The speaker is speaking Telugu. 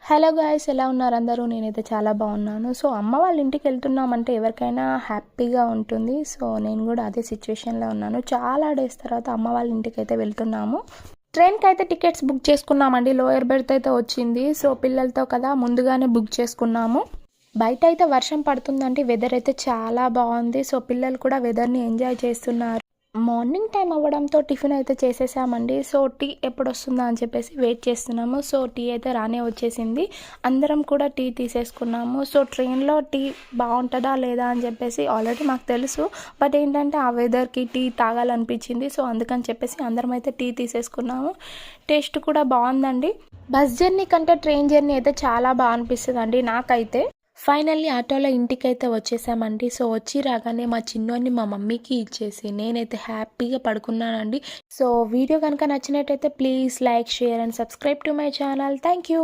హలో గాయ్స్, ఎలా ఉన్నారు అందరూ? నేనైతే చాలా బాగున్నాను. సో అమ్మ వాళ్ళ ఇంటికి వెళ్తున్నామంటే ఎవరికైనా హ్యాపీగా ఉంటుంది. సో నేను కూడా అదే సిచ్యువేషన్లో ఉన్నాను. చాలా డేస్ తర్వాత అమ్మ వాళ్ళ ఇంటికి అయితే వెళ్తున్నాము. ట్రైన్కి అయితే టికెట్స్ బుక్ చేసుకున్నామండి. లోయర్ బెర్త్ అయితే వచ్చింది. సో పిల్లలతో కదా ముందుగానే బుక్ చేసుకున్నాము. బయట అయితే వర్షం పడుతుందండి. వెదర్ అయితే చాలా బాగుంది. సో పిల్లలు కూడా వెదర్ని ఎంజాయ్ చేస్తున్నారు. మార్నింగ్ టైం అవ్వడంతో టిఫిన్ అయితే చేసేసామండి. సో టీ ఎప్పుడు వస్తుందా అని చెప్పేసి వెయిట్ చేస్తున్నాము. సో టీ అయితే రానే వచ్చేసింది. అందరం కూడా టీ తీసేసుకున్నాము. సో ట్రైన్లో టీ బాగుంటుందా లేదా అని చెప్పేసి ఆల్రెడీ మాకు తెలుసు. బట్ ఏంటంటే ఆ వెదర్కి టీ తాగాలనిపించింది. సో అందుకని చెప్పేసి అందరం అయితే టీ తీసేసుకున్నాము. టేస్ట్ కూడా బాగుందండి. బస్ జర్నీ కంటే ట్రైన్ జర్నీ అయితే చాలా బాగా అనిపిస్తుంది అండి నాకైతే. ఫైనల్లీ ఆటోలో ఇంటికైతే వచ్చేసామండి. సో వచ్చి రాగానే మా చిన్నోని మా మమ్మీకి ఇచ్చేసి నేనైతే హ్యాపీగా పడుకున్నానండి. సో వీడియో కనుక నచ్చినట్టయితే please like, share and subscribe to my channel. Thank you.